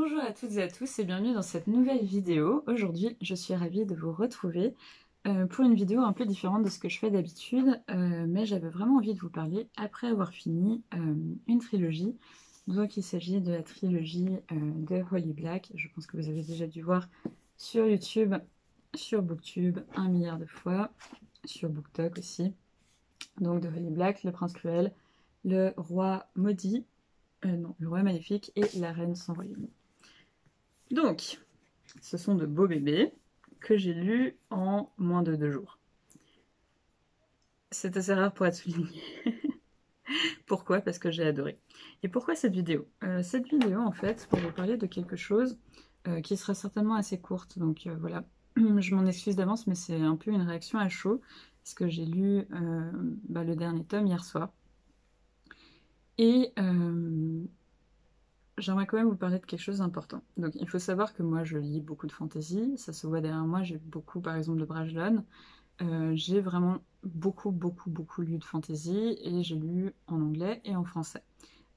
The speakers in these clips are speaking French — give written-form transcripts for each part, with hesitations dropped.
Bonjour à toutes et à tous et bienvenue dans cette nouvelle vidéo. Aujourd'hui, je suis ravie de vous retrouver pour une vidéo un peu différente de ce que je fais d'habitude, mais j'avais vraiment envie de vous parler après avoir fini une trilogie. Donc il s'agit de la trilogie de Holly Black. Je pense que vous avez déjà dû voir sur YouTube, sur Booktube, 1 milliard de fois, sur BookTok aussi. Donc de Holly Black, Le Prince Cruel, Le Roi Maudit, non, Le Roi Maléfique et La Reine sans royaume. Donc, ce sont de beaux bébés que j'ai lus en moins de 2 jours. C'est assez rare pour être souligné. Pourquoi? Parce que j'ai adoré. Et pourquoi cette vidéo? Cette vidéo, en fait, pour vous parler de quelque chose qui sera certainement assez courte. Donc voilà, je m'en excuse d'avance, mais c'est un peu une réaction à chaud, parce que j'ai lu le dernier tome hier soir. Et j'aimerais quand même vous parler de quelque chose d'important. Donc il faut savoir que moi je lis beaucoup de fantasy, ça se voit derrière moi, j'ai beaucoup par exemple de Brajlon. J'ai vraiment beaucoup lu de fantasy et j'ai lu en anglais et en français.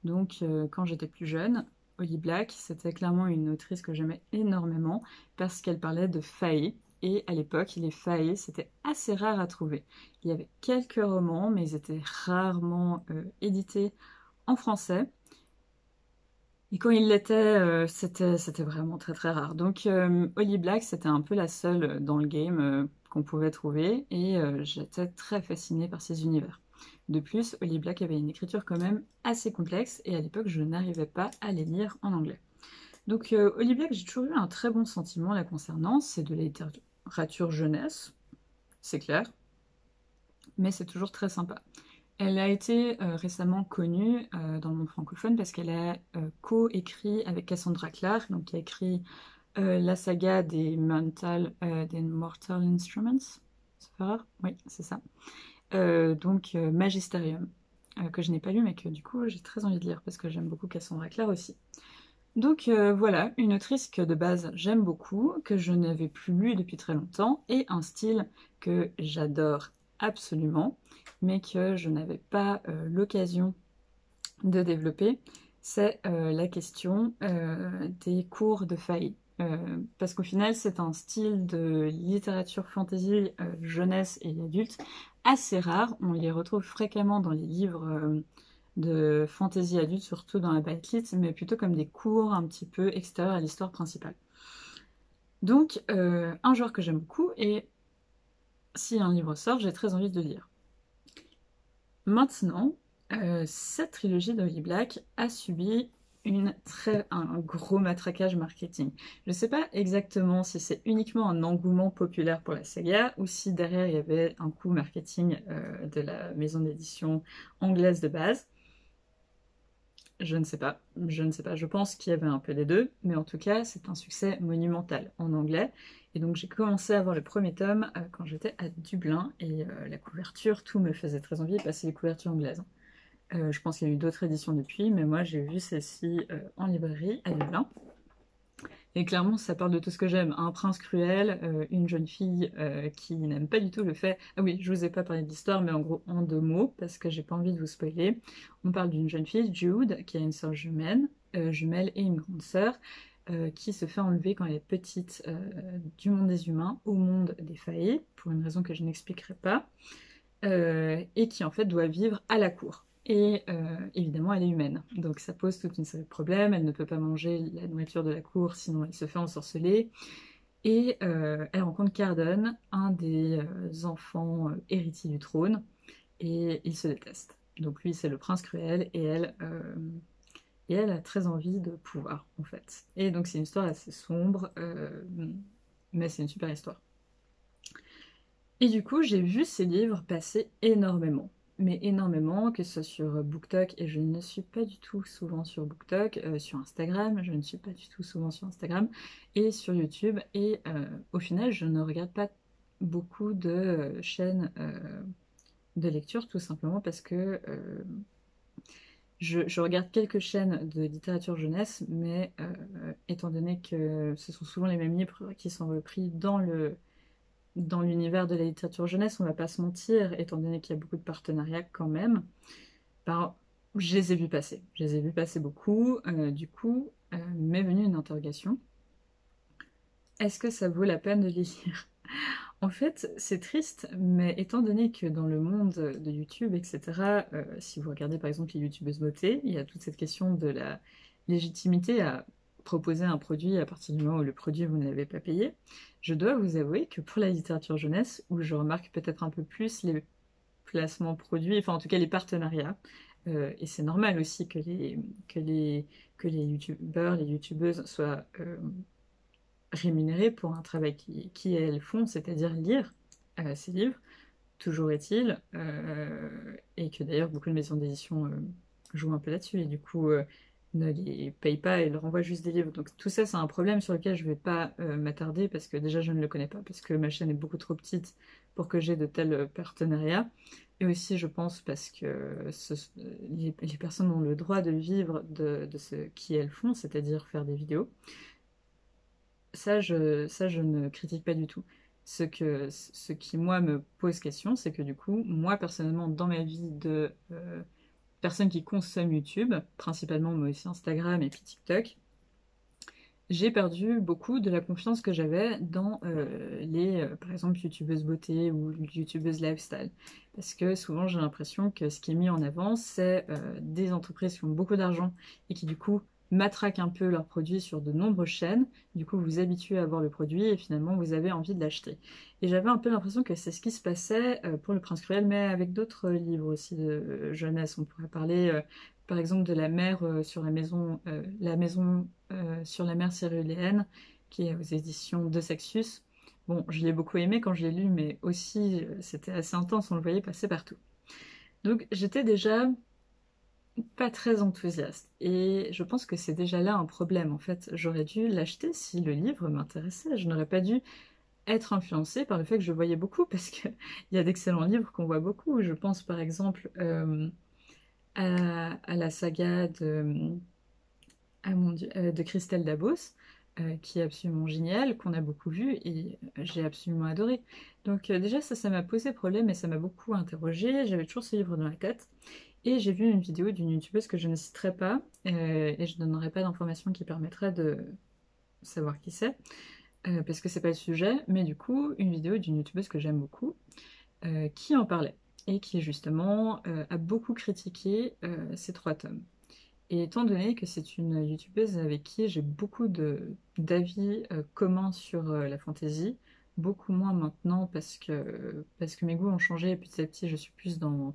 Donc quand j'étais plus jeune, Holly Black, c'était clairement une autrice que j'aimais énormément parce qu'elle parlait de fae. Et à l'époque, les fae, c'était assez rare à trouver. Il y avait quelques romans, mais ils étaient rarement édités en français. Et quand il l'était, c'était vraiment très rare. Donc Holly Black, c'était un peu la seule dans le game qu'on pouvait trouver, et j'étais très fascinée par ses univers. De plus, Holly Black avait une écriture quand même assez complexe, et à l'époque, je n'arrivais pas à les lire en anglais. Donc Holly Black, j'ai toujours eu un très bon sentiment la concernant, c'est de la littérature jeunesse, c'est clair, mais c'est toujours très sympa. Elle a été récemment connue dans le monde francophone parce qu'elle a co-écrit avec Cassandra Clare, donc qui a écrit la saga des Mortal Instruments. C'est pas rare? Oui, c'est ça. Donc Magisterium, que je n'ai pas lu mais que du coup j'ai très envie de lire parce que j'aime beaucoup Cassandra Clare aussi. Donc voilà, une autrice que de base j'aime beaucoup, que je n'avais plus lu depuis très longtemps, et un style que j'adore absolument, mais que je n'avais pas l'occasion de développer, c'est la question des cours de faille. Parce qu'au final, c'est un style de littérature fantasy jeunesse et adulte assez rare. On les retrouve fréquemment dans les livres de fantasy adulte, surtout dans la Backlit, mais plutôt comme des cours un petit peu extérieurs à l'histoire principale. Donc, un genre que j'aime beaucoup, et si un livre sort, j'ai très envie de le lire. Maintenant, cette trilogie de Holly Black a subi un gros matraquage marketing. Je ne sais pas exactement si c'est uniquement un engouement populaire pour la saga ou si derrière il y avait un coup marketing de la maison d'édition anglaise de base. Je ne sais pas, je pense qu'il y avait un peu des deux, mais en tout cas c'est un succès monumental en anglais. Et donc j'ai commencé à voir le premier tome quand j'étais à Dublin, et la couverture, tout me faisait très envie, passer les couvertures anglaises. Je pense qu'il y a eu d'autres éditions depuis, mais moi j'ai vu celle-ci en librairie à Dublin. Et clairement, ça parle de tout ce que j'aime. Un prince cruel, une jeune fille qui n'aime pas du tout le fait... Ah oui, je vous ai pas parlé de l'histoire, mais en gros, en 2 mots, parce que j'ai pas envie de vous spoiler. On parle d'une jeune fille, Jude, qui a une sœur jumelle et une grande sœur, qui se fait enlever quand elle est petite du monde des humains au monde des faillis, pour une raison que je n'expliquerai pas, et qui en fait doit vivre à la cour. Et évidemment, elle est humaine, donc ça pose toute une série de problèmes. Elle ne peut pas manger la nourriture de la cour, sinon elle se fait ensorceler. Et elle rencontre Carden, un des enfants héritiers du trône, et ils se détestent. Donc lui, c'est le prince cruel, et elle a très envie de pouvoir, en fait. Et donc c'est une histoire assez sombre, mais c'est une super histoire. Et du coup, j'ai vu ces livres passer énormément. Mais énormément, que ce soit sur BookTok, et je ne suis pas du tout souvent sur BookTok, sur Instagram, je ne suis pas du tout souvent sur Instagram, et sur YouTube. Et au final, je ne regarde pas beaucoup de chaînes de lecture, tout simplement parce que je regarde quelques chaînes de littérature jeunesse, mais étant donné que ce sont souvent les mêmes livres qui sont repris dans l'univers de la littérature jeunesse, on va pas se mentir, étant donné qu'il y a beaucoup de partenariats quand même, ben, je les ai vus passer. Je les ai vus passer beaucoup. Du coup, m'est venue une interrogation. Est-ce que ça vaut la peine de les lire? En fait, c'est triste, mais étant donné que dans le monde de YouTube, etc., si vous regardez par exemple les youtubeuses beauté, il y a toute cette question de la légitimité à proposer un produit à partir du moment où le produit vous ne l'avez pas payé. Je dois vous avouer que pour la littérature jeunesse, où je remarque peut-être un peu plus les placements produits, enfin en tout cas les partenariats, et c'est normal aussi que les, que les youtubeurs, les youtubeuses soient rémunérés pour un travail qui elles font, c'est-à-dire lire ces livres. Toujours est-il, et que d'ailleurs beaucoup de maisons d'édition jouent un peu là-dessus, et du coup ne les payent pas et leur envoient juste des livres. Donc tout ça, c'est un problème sur lequel je ne vais pas m'attarder, parce que déjà je ne le connais pas, parce que ma chaîne est beaucoup trop petite pour que j'ai de tels partenariats. Et aussi, je pense, parce que les personnes ont le droit de vivre de ce qu'elles font, c'est-à-dire faire des vidéos. Ça, je ne critique pas du tout. Ce qui, moi, me pose question, c'est que du coup, moi, personnellement, dans ma vie de personne qui consomme YouTube, principalement, mais aussi Instagram et puis TikTok, j'ai perdu beaucoup de la confiance que j'avais dans par exemple, youtubeuses beauté ou youtubeuses lifestyle. Parce que souvent, j'ai l'impression que ce qui est mis en avant, c'est des entreprises qui ont beaucoup d'argent et qui, du coup, matraquent un peu leurs produits sur de nombreuses chaînes. Du coup, vous vous habituez à voir le produit et finalement, vous avez envie de l'acheter. Et j'avais un peu l'impression que c'est ce qui se passait pour Le Prince Cruel, mais avec d'autres livres aussi de jeunesse. On pourrait parler, par exemple, de La mer sur la maison sur la mer cyruléenne, qui est aux éditions de Sextus. Bon, je l'ai beaucoup aimé quand je l'ai lu, mais aussi c'était assez intense, on le voyait passer partout. Donc j'étais déjà pas très enthousiaste, et je pense que c'est déjà là un problème. En fait, j'aurais dû l'acheter si le livre m'intéressait. Je n'aurais pas dû être influencée par le fait que je voyais beaucoup, parce qu'il y a d'excellents livres qu'on voit beaucoup. Je pense par exemple à la saga de Christelle Dabos, qui est absolument géniale, qu'on a beaucoup vu et j'ai absolument adoré. Donc déjà ça m'a posé problème et ça m'a beaucoup interrogée. J'avais toujours ce livre dans la tête. Et j'ai vu une vidéo d'une youtubeuse que je ne citerai pas, et je ne donnerai pas d'informations qui permettraient de savoir qui c'est, parce que c'est pas le sujet, mais du coup une vidéo d'une youtubeuse que j'aime beaucoup, qui en parlait, et qui justement a beaucoup critiqué ces 3 tomes. Et étant donné que c'est une youtubeuse avec qui j'ai beaucoup d'avis communs sur la fantasy, beaucoup moins maintenant parce que mes goûts ont changé et petit à petit je suis plus dans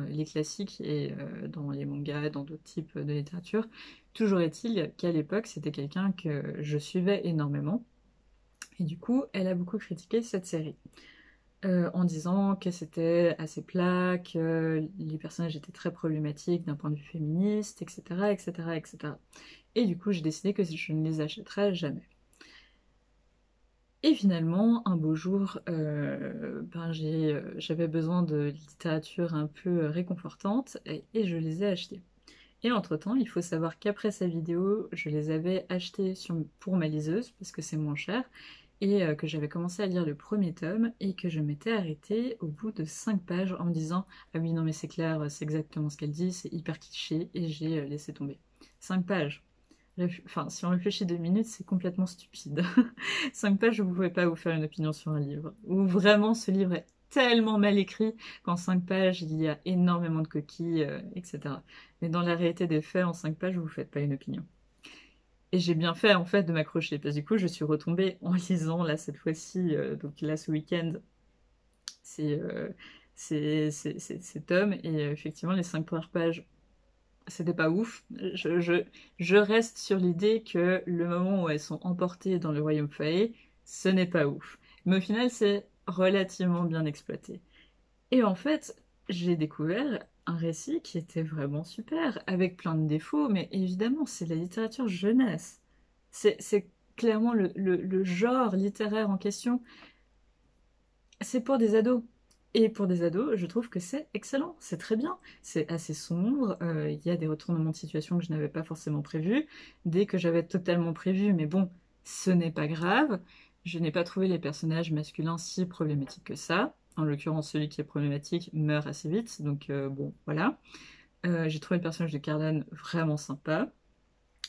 les classiques et dans les mangas, dans d'autres types de littérature. Toujours est-il qu'à l'époque c'était quelqu'un que je suivais énormément et du coup elle a beaucoup critiqué cette série en disant que c'était assez plat, que les personnages étaient très problématiques d'un point de vue féministe, etc., etc., etc. Et du coup, j'ai décidé que je ne les achèterais jamais. Et finalement, un beau jour, j'avais besoin de littérature un peu réconfortante et je les ai achetés. Et entre-temps, il faut savoir qu'après sa vidéo, je les avais achetés pour ma liseuse, parce que c'est moins cher, et que j'avais commencé à lire le premier tome, et que je m'étais arrêtée au bout de 5 pages en me disant « Ah oui, non mais c'est clair, c'est exactement ce qu'elle dit, c'est hyper cliché », et j'ai laissé tomber. 5 pages. Enfin, si on réfléchit 2 minutes, c'est complètement stupide. 5 pages, vous ne pouvez pas vous faire une opinion sur un livre. Ou vraiment, ce livre est tellement mal écrit qu'en 5 pages, il y a énormément de coquilles, etc. Mais dans la réalité des faits, en 5 pages, vous ne faites pas une opinion. Et j'ai bien fait, en fait, de m'accrocher, parce que du coup, je suis retombée en lisant, là, cette fois-ci, donc là, ce week-end, c'est ces tomes, et effectivement, les 5 premières pages, c'était pas ouf. Je reste sur l'idée que le moment où elles sont emportées dans le royaume faé, ce n'est pas ouf. Mais au final, c'est relativement bien exploité. Et en fait, j'ai découvert un récit qui était vraiment super, avec plein de défauts, mais évidemment, c'est la littérature jeunesse. C'est clairement le genre littéraire en question. C'est pour des ados. Et pour des ados, je trouve que c'est excellent, c'est très bien. C'est assez sombre, il y a des retournements de situation que je n'avais pas forcément prévus, dès que j'avais totalement prévu, mais bon, ce n'est pas grave. Je n'ai pas trouvé les personnages masculins si problématiques que ça. En l'occurrence, celui qui est problématique meurt assez vite, donc bon, voilà. J'ai trouvé le personnage de Cardan vraiment sympa.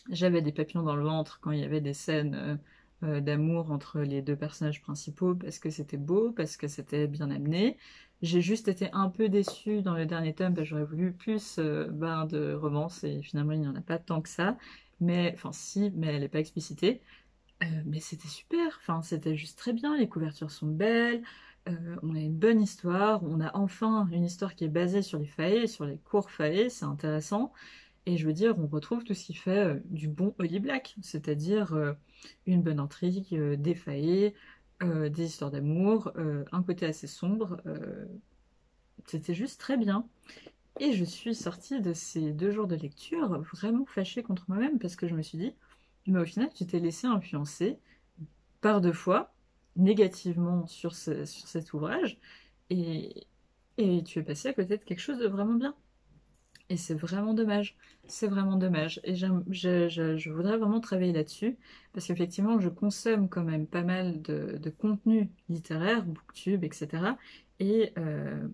J'avais des papillons dans le ventre quand il y avait des scènes d'amour entre les deux personnages principaux parce que c'était beau, parce que c'était bien amené. J'ai juste été un peu déçue dans le dernier tome, parce que j'aurais voulu plus de romance et finalement il n'y en a pas tant que ça. Mais, enfin si, mais elle n'est pas explicitée. Mais c'était super, enfin c'était juste très bien, les couvertures sont belles, on a une bonne histoire, on a enfin une histoire qui est basée sur les faits, sur les courts faits, c'est intéressant. Et je veux dire, on retrouve tout ce qui fait du bon Holly Black, c'est-à-dire une bonne intrigue, des faits, des histoires d'amour, un côté assez sombre. C'était juste très bien. Et je suis sortie de ces 2 jours de lecture vraiment fâchée contre moi-même parce que je me suis dit, mais au final, tu t'es laissé influencer par 2 fois négativement sur cet ouvrage et, et tu es passé à côté de quelque chose de vraiment bien. Et c'est vraiment dommage. C'est vraiment dommage. Et je voudrais vraiment travailler là-dessus, parce qu'effectivement, je consomme quand même pas mal de contenu littéraire, booktube, etc. Et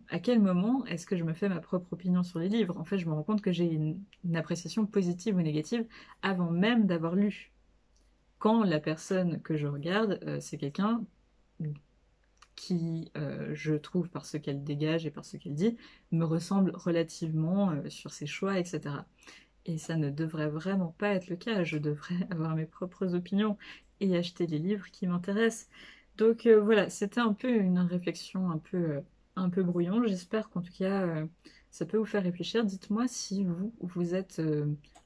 à quel moment est-ce que je me fais ma propre opinion sur les livres? En fait, je me rends compte que j'ai une appréciation positive ou négative avant même d'avoir lu. Quand la personne que je regarde, c'est quelqu'un qui, je trouve, par ce qu'elle dégage et par ce qu'elle dit, me ressemble relativement sur ses choix, etc. Et ça ne devrait vraiment pas être le cas. Je devrais avoir mes propres opinions et acheter les livres qui m'intéressent. Donc voilà, c'était un peu une réflexion un peu brouillon. J'espère qu'en tout cas, ça peut vous faire réfléchir. Dites-moi si vous êtes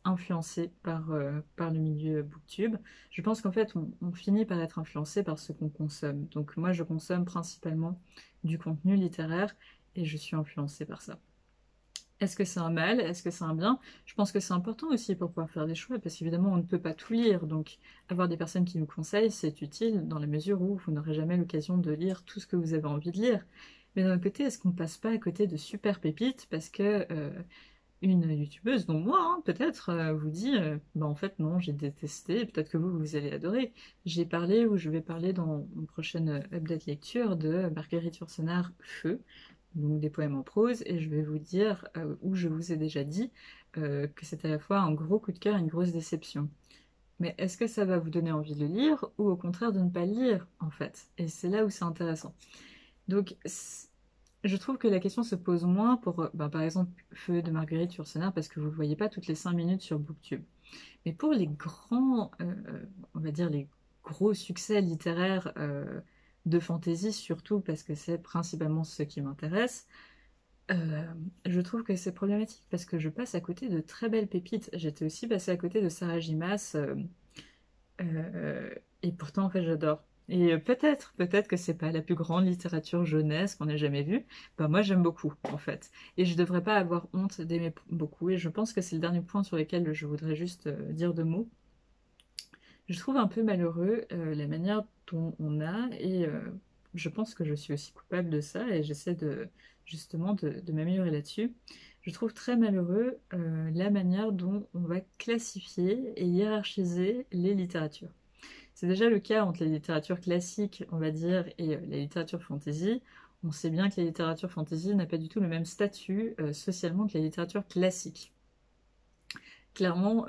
influencé par le milieu booktube. Je pense qu'en fait, on finit par être influencé par ce qu'on consomme. Donc moi, je consomme principalement du contenu littéraire et je suis influencée par ça. Est-ce que c'est un mal? Est-ce que c'est un bien? Je pense que c'est important aussi pour pouvoir faire des choix, parce qu'évidemment, on ne peut pas tout lire. Donc, avoir des personnes qui nous conseillent, c'est utile dans la mesure où vous n'aurez jamais l'occasion de lire tout ce que vous avez envie de lire. Mais d'un autre côté, est-ce qu'on passe pas à côté de super pépites parce que une youtubeuse, dont moi, hein, peut-être, vous dit bah en fait, non, j'ai détesté, peut-être que vous allez adorer. J'ai parlé, ou je vais parler dans une prochaine update lecture de Marguerite Yourcenar Feu, donc des poèmes en prose, et je vais vous dire, où je vous ai déjà dit, que c'est à la fois un gros coup de cœur et une grosse déception. Mais est-ce que ça va vous donner envie de le lire, ou au contraire de ne pas le lire, en fait? Et c'est là où c'est intéressant. Donc, je trouve que la question se pose moins pour, par exemple, Feu de Marguerite Yourcenar, parce que vous ne le voyez pas toutes les 5 minutes sur Booktube. Mais pour les grands, on va dire les gros succès littéraires de fantasy, surtout parce que c'est principalement ce qui m'intéresse, euh, je trouve que c'est problématique parce que je passe à côté de très belles pépites. J'étais aussi passée à côté de Sarah Gimas, euh, et pourtant en fait j'adore. Et peut-être que c'est pas la plus grande littérature jeunesse qu'on ait jamais vue. Bah moi j'aime beaucoup en fait. Et je devrais pas avoir honte d'aimer beaucoup. Et je pense que c'est le dernier point sur lequel je voudrais juste dire 2 mots. Je trouve un peu malheureux la manière dont on a, et je pense que je suis aussi coupable de ça, et j'essaie justement de m'améliorer là-dessus. Je trouve très malheureux la manière dont on va classifier et hiérarchiser les littératures. C'est déjà le cas entre les littératures classiques, on va dire, et la littérature fantasy. On sait bien que la littérature fantasy n'a pas du tout le même statut socialement que la littérature classique. Clairement,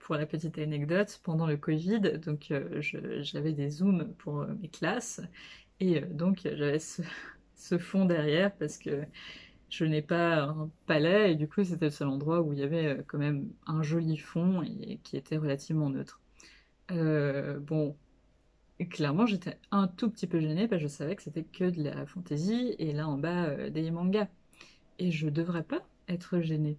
pour la petite anecdote, pendant le Covid, donc j'avais des Zooms pour mes classes, et donc j'avais ce fond derrière parce que je n'ai pas un palais, et du coup c'était le seul endroit où il y avait quand même un joli fond et qui était relativement neutre. Bon, clairement j'étais un tout petit peu gênée parce que je savais que c'était que de la fantasy, et là en bas des mangas. Et je devrais pas être gênée.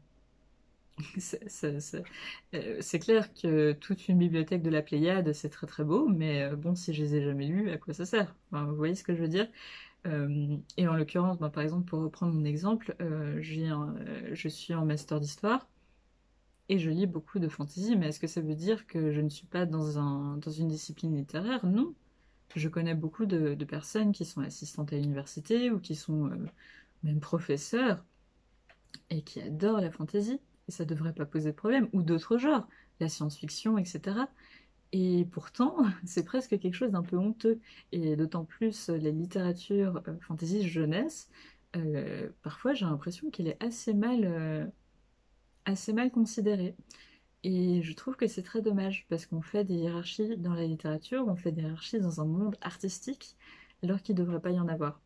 C'est clair que toute une bibliothèque de la Pléiade, c'est très très beau, mais bon, si je les ai jamais lus, à quoi ça sert? Enfin, vous voyez ce que je veux dire? Et en l'occurrence, par exemple, pour reprendre mon exemple, je suis en master d'histoire et je lis beaucoup de fantasy, mais est-ce que ça veut dire que je ne suis pas dans une discipline littéraire? Non. Je connais beaucoup de personnes qui sont assistantes à l'université ou qui sont même professeurs et qui adorent la fantasy, et ça devrait pas poser de problème, ou d'autres genres, la science-fiction, etc. Et pourtant, c'est presque quelque chose d'un peu honteux, et d'autant plus la littérature fantasy jeunesse, parfois j'ai l'impression qu'elle est assez mal considérée. Et je trouve que c'est très dommage, parce qu'on fait des hiérarchies dans la littérature, on fait des hiérarchies dans un monde artistique, alors qu'il ne devrait pas y en avoir.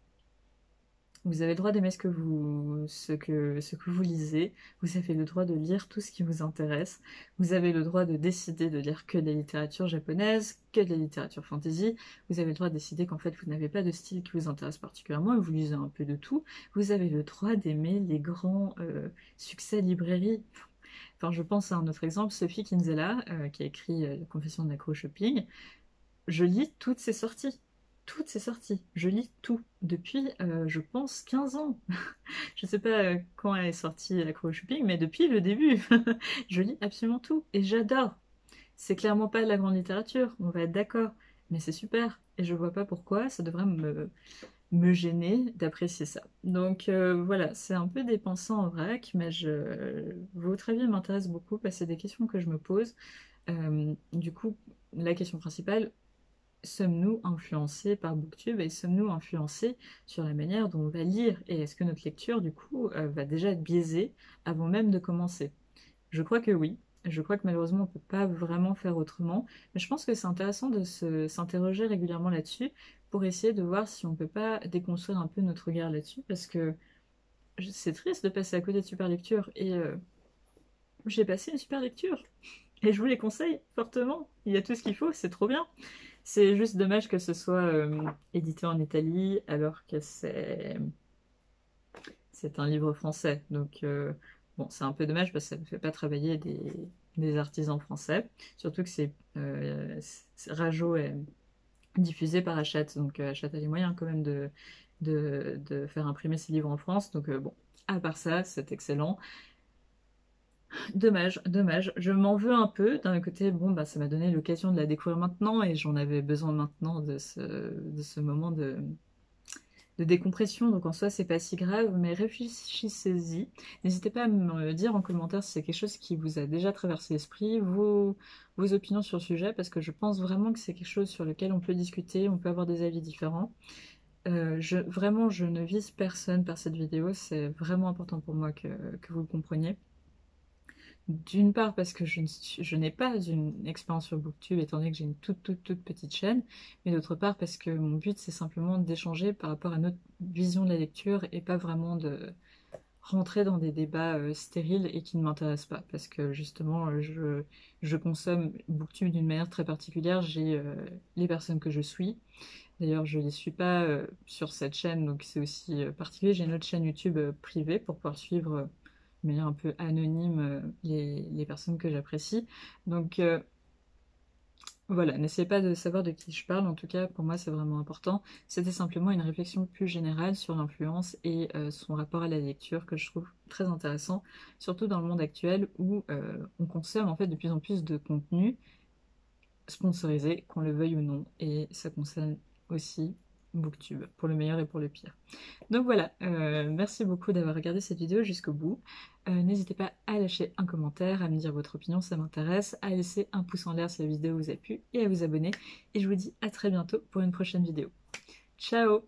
Vous avez le droit d'aimer ce que vous lisez, vous avez le droit de lire tout ce qui vous intéresse, vous avez le droit de décider de lire que de la littérature japonaise, que de la littérature fantasy, vous avez le droit de décider qu'en fait vous n'avez pas de style qui vous intéresse particulièrement et vous lisez un peu de tout, vous avez le droit d'aimer les grands succès librairies. Enfin, je pense à un autre exemple, Sophie Kinsella, qui a écrit La Confession de l'acro-shopping. Je lis toutes ses sorties. Toutes ses sorties. Je lis tout. Depuis, je pense, 15 ans. Je sais pas quand elle est sortie l'acro-shopping, mais depuis le début. Je lis absolument tout. Et j'adore. C'est clairement pas de la grande littérature, on va être d'accord. Mais c'est super. Et je vois pas pourquoi ça devrait me gêner d'apprécier ça. Donc voilà, c'est un peu dépensant en vrac, mais votre avis m'intéresse beaucoup parce que c'est des questions que je me pose. Du coup, la question principale, sommes-nous influencés par BookTube et sommes-nous influencés sur la manière dont on va lire? Et est-ce que notre lecture, du coup, va déjà être biaisée avant même de commencer? Je crois que oui. Je crois que malheureusement, on ne peut pas vraiment faire autrement. Mais je pense que c'est intéressant de s'interroger régulièrement là-dessus pour essayer de voir si on ne peut pas déconstruire un peu notre regard là-dessus. Parce que c'est triste de passer à côté de super lecture. Et j'ai passé une super lecture. Et je vous les conseille fortement. Il y a tout ce qu'il faut, c'est trop bien. C'est juste dommage que ce soit édité en Italie alors que c'est un livre français. Donc bon, c'est un peu dommage parce que ça ne fait pas travailler des artisans français. Surtout que Rajo est diffusé par Hachette. Donc Hachette a les moyens quand même de faire imprimer ses livres en France. Donc bon, à part ça, c'est excellent. Dommage, dommage. Je m'en veux un peu. D'un côté, bon, bah, ça m'a donné l'occasion de la découvrir maintenant et j'en avais besoin maintenant de ce moment de décompression. Donc en soi, c'est pas si grave, mais réfléchissez-y. N'hésitez pas à me dire en commentaire si c'est quelque chose qui vous a déjà traversé l'esprit, vos opinions sur le sujet, parce que je pense vraiment que c'est quelque chose sur lequel on peut discuter, on peut avoir des avis différents. Vraiment, je ne vise personne par cette vidéo, c'est vraiment important pour moi que vous le compreniez. D'une part parce que je n'ai pas une expérience sur BookTube étant donné que j'ai une toute petite chaîne, mais d'autre part parce que mon but c'est simplement d'échanger par rapport à notre vision de la lecture et pas vraiment de rentrer dans des débats stériles et qui ne m'intéressent pas parce que justement je consomme BookTube d'une manière très particulière, j'ai les personnes que je suis. D'ailleurs, je ne les suis pas sur cette chaîne, donc c'est aussi particulier. J'ai une autre chaîne YouTube privée pour pouvoir suivre de manière un peu anonyme les personnes que j'apprécie. Donc voilà, n'essayez pas de savoir de qui je parle, en tout cas pour moi c'est vraiment important. C'était simplement une réflexion plus générale sur l'influence et son rapport à la lecture que je trouve très intéressant, surtout dans le monde actuel où on consomme en fait de plus en plus de contenu sponsorisé, qu'on le veuille ou non, et ça concerne aussi BookTube, pour le meilleur et pour le pire. Donc voilà, merci beaucoup d'avoir regardé cette vidéo jusqu'au bout. N'hésitez pas à lâcher un commentaire, à me dire votre opinion, ça m'intéresse, à laisser un pouce en l'air si la vidéo vous a plu et à vous abonner. Et je vous dis à très bientôt pour une prochaine vidéo. Ciao!